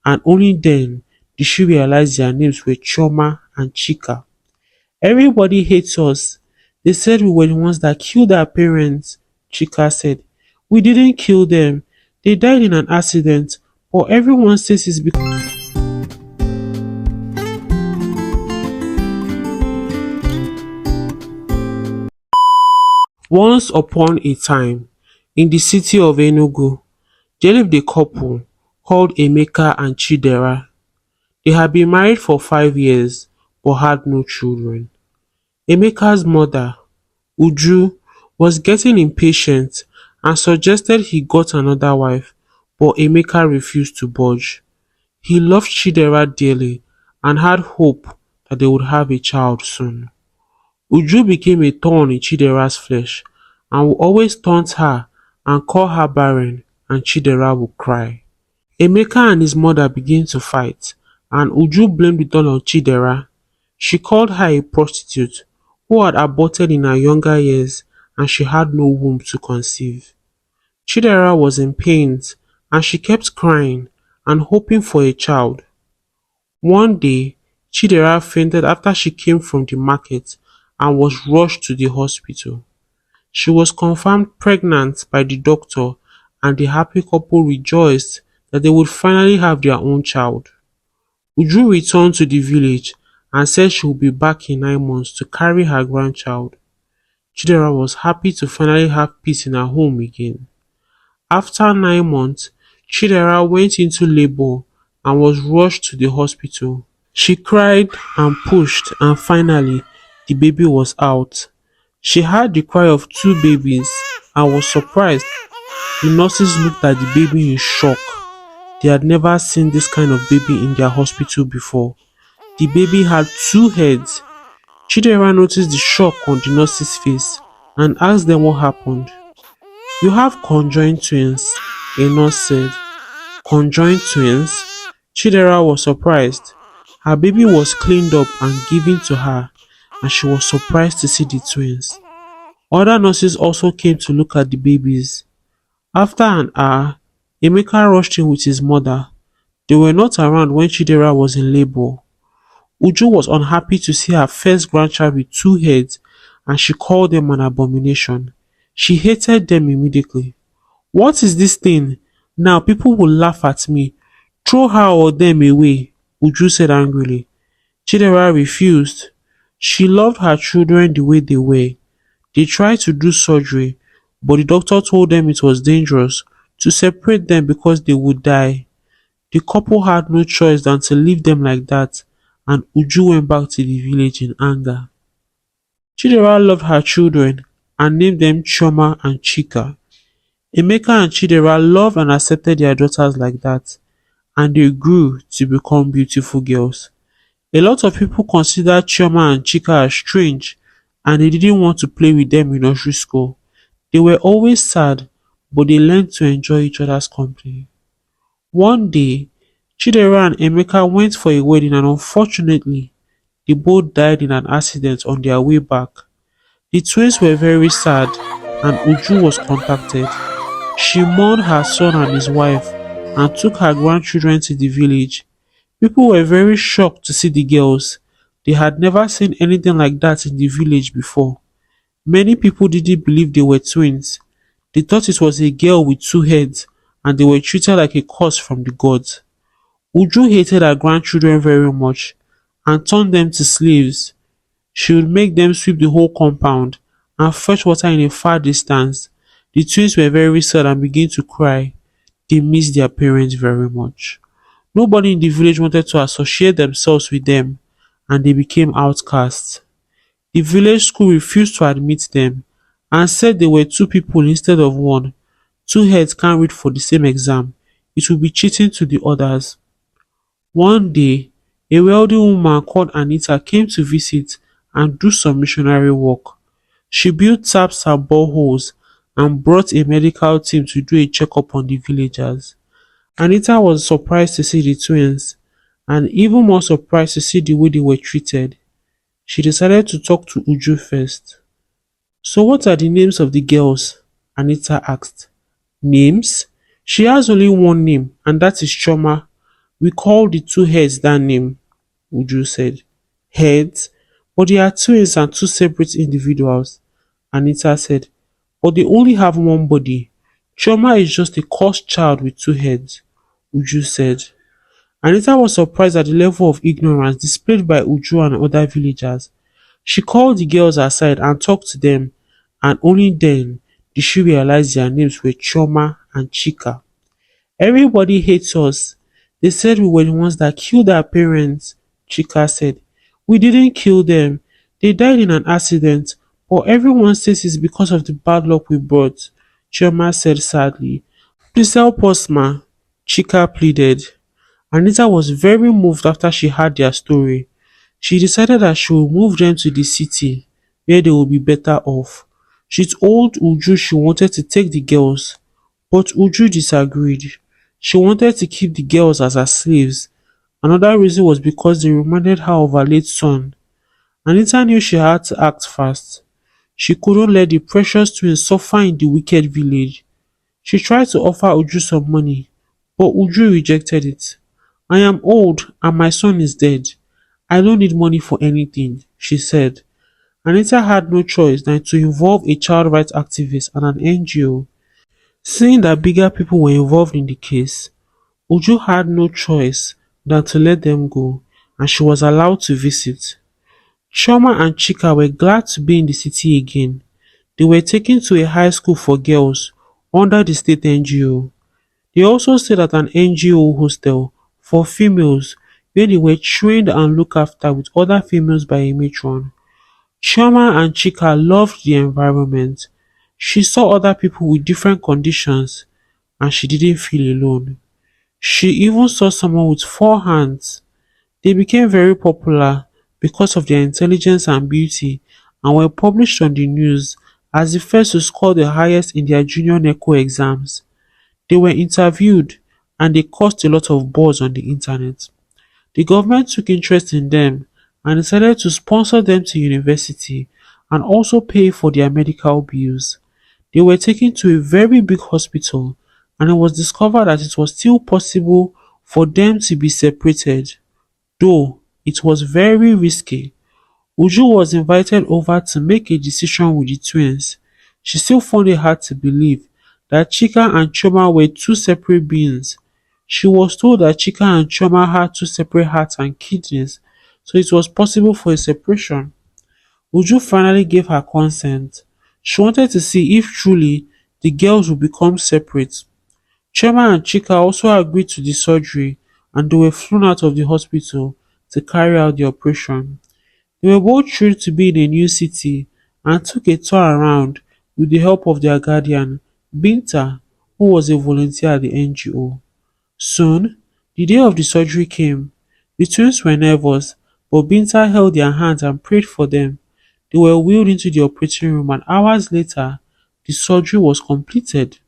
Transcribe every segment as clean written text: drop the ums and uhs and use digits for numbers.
and only then did she realize their names were Chioma and Chika. Everybody hates us. They said we were the ones that killed our parents, Chika said. We didn't kill them. They died in an accident, but everyone says it's because. Once upon a time, in the city of Enugu, there lived a couple called Emeka and Chidera. They had been married for 5 years but had no children. Emeka's mother, Uju, was getting impatient and suggested he got another wife, but Emeka refused to budge. He loved Chidera dearly and had hope that they would have a child soon. Uju became a thorn in Chidera's flesh and would always taunt her and call her barren, and Chidera would cry. Emeka and his mother began to fight, and Uju blamed it all on Chidera. She called her a prostitute who had aborted in her younger years and she had no womb to conceive. Chidera was in pains and she kept crying and hoping for a child. One day, Chidera fainted after she came from the market and was rushed to the hospital. She was confirmed pregnant by the doctor, and the happy couple rejoiced that they would finally have their own child. Uju returned to the village and said she would be back in 9 months to carry her grandchild. Chidera was happy to finally have peace in her home again. After 9 months, Chidera went into labor and was rushed to the hospital. She cried and pushed, and finally the baby was out. She heard the cry of two babies and was surprised. The nurses looked at the baby in shock. They had never seen this kind of baby in their hospital before. The baby had two heads. Chidera noticed the shock on the nurse's face and asked them what happened. "You have conjoined twins," a nurse said. Conjoined twins? Chidera was surprised. Her baby was cleaned up and given to her, and she was surprised to see the twins. Other nurses also came to look at the babies. After an hour, Emeka rushed in with his mother. They were not around when Chidera was in labor. Uju was unhappy to see her first grandchild with two heads, and she called them an abomination. She hated them immediately. "What is this thing? Now people will laugh at me. Throw her or them away," Uju said angrily. Chidera refused. She loved her children the way they were. They tried to do surgery, but the doctor told them it was dangerous to separate them because they would die. The couple had no choice than to leave them like that, and Uju went back to the village in anger. Chidera loved her children and named them Chioma and Chika. Emeka and Chidera loved and accepted their daughters like that, and they grew to become beautiful girls. A lot of people considered Chioma and Chika as strange, and they didn't want to play with them in nursery school. They were always sad, but they learned to enjoy each other's company. One day, Chidera and Emeka went for a wedding, and unfortunately, they both died in an accident on their way back. The twins were very sad, and Uju was contacted. She mourned her son and his wife and took her grandchildren to the village. People were very shocked to see the girls. They had never seen anything like that in the village before. Many people didn't believe they were twins. They thought it was a girl with two heads, and they were treated like a curse from the gods. Uju hated her grandchildren very much and turned them to slaves. She would make them sweep the whole compound and fetch water in a far distance. The twins were very sad and began to cry. They missed their parents very much. Nobody in the village wanted to associate themselves with them, and they became outcasts. The village school refused to admit them and said they were two people instead of one. Two heads can't read for the same exam. It would be cheating to the others. One day, a wealthy woman called Anita came to visit and do some missionary work. She built taps and boreholes and brought a medical team to do a checkup on the villagers. Anita was surprised to see the twins, and even more surprised to see the way they were treated. She decided to talk to Uju first. "So what are the names of the girls?" Anita asked. "Names? She has only one name, and that is Choma. We call the two heads that name, Uju said. Heads? But they are twins and two separate individuals, Anita said. But they only have one body. Chioma is just a cursed child with two heads, Uju said. Anita was surprised at the level of ignorance displayed by Uju and other villagers. She called the girls aside and talked to them, and only then did she realize their names were Chioma and Chika. Everybody hates us. They said we were the ones that killed our parents, Chika said. We didn't kill them. They died in an accident, but everyone says it's because of the bad luck we brought, Chioma said sadly. Please help us, ma, Chika pleaded. Anita was very moved after she heard their story. She decided that she would move them to the city, where they would be better off. She told Uju she wanted to take the girls, but Uju disagreed. She wanted to keep the girls as her slaves. Another reason was because they reminded her of her late son. Anita knew she had to act fast. She couldn't let the precious twins suffer in the wicked village. She tried to offer Uju some money, but Uju rejected it. I am old and my son is dead. I don't need money for anything, she said. Anita had no choice than to involve a child rights activist and an NGO. Seeing that bigger people were involved in the case, Uju had no choice than to let them go, and she was allowed to visit. Chioma and Chika were glad to be in the city again. They were taken to a high school for girls under the state NGO. They also stayed at an NGO hostel for females where they were trained and looked after with other females by a matron. Chioma and Chika loved the environment. She saw other people with different conditions and she didn't feel alone. She even saw someone with four hands. They became very popular because of their intelligence and beauty and were published on the news as the first to score the highest in their junior NECO exams. They were interviewed and they caused a lot of buzz on the internet. The government took interest in them and decided to sponsor them to university and also pay for their medical bills. They were taken to a very big hospital and it was discovered that it was still possible for them to be separated, though it was very risky. Uju was invited over to make a decision with the twins. She still found it hard to believe that Chika and Choma were two separate beings. She was told that Chika and Choma had two separate hearts and kidneys, so it was possible for a separation. Uju finally gave her consent. She wanted to see if truly the girls would become separate. Choma and Chika also agreed to the surgery and they were flown out of the hospital to carry out the operation. They were both thrilled to be in a new city and took a tour around with the help of their guardian, Binta, who was a volunteer at the NGO. Soon, the day of the surgery came. The twins were nervous, but Binta held their hands and prayed for them. They were wheeled into the operating room and hours later, the surgery was completed.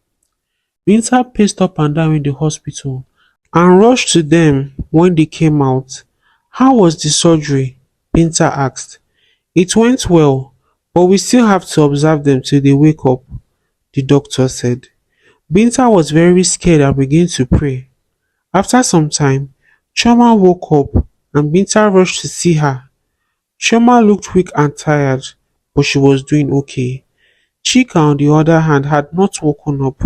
Binta paced up and down in the hospital and rushed to them when they came out. How was the surgery? Binta asked. It went well, but we still have to observe them till they wake up, the doctor said. Binta was very scared and began to pray. After some time, Chioma woke up and Binta rushed to see her. Chioma looked weak and tired, but she was doing okay. Chika, on the other hand, had not woken up.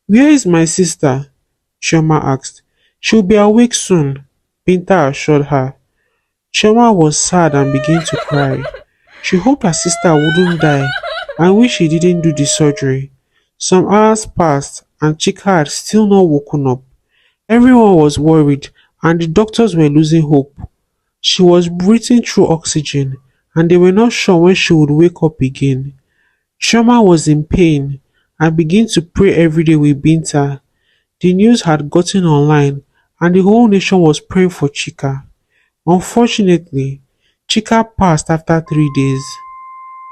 Where is my sister? Chioma asked. She'll be awake soon, Binta assured her. Chioma was sad and began to cry. She hoped her sister wouldn't die and wished she didn't do the surgery. Some hours passed and Chika had still not woken up. Everyone was worried and the doctors were losing hope. She was breathing through oxygen and they were not sure when she would wake up again. Chioma was in pain and began to pray every day with Binta. The news had gotten online and the whole nation was praying for Chika. Unfortunately, Chika passed after 3 days.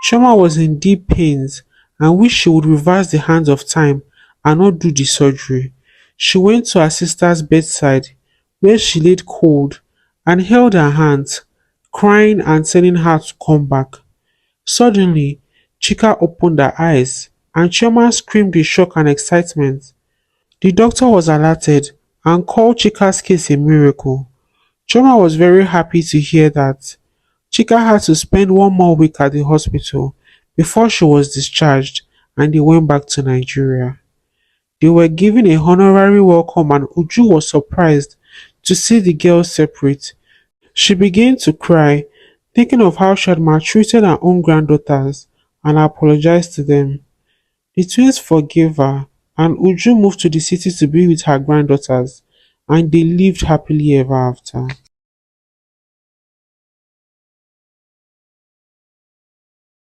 Chioma was in deep pains and wished she would reverse the hands of time and not do the surgery. She went to her sister's bedside where she laid cold and held her hands, crying and telling her to come back. Suddenly, Chika opened her eyes and Chioma screamed in shock and excitement. The doctor was alerted, and called Chika's case a miracle. Chioma was very happy to hear that. Chika had to spend 1 more week at the hospital before she was discharged and they went back to Nigeria. They were given a honorary welcome and Uju was surprised to see the girls separate. She began to cry, thinking of how she had maltreated her own granddaughters and apologized to them. The twins forgave her and Uju moved to the city to be with her granddaughters and they lived happily ever after.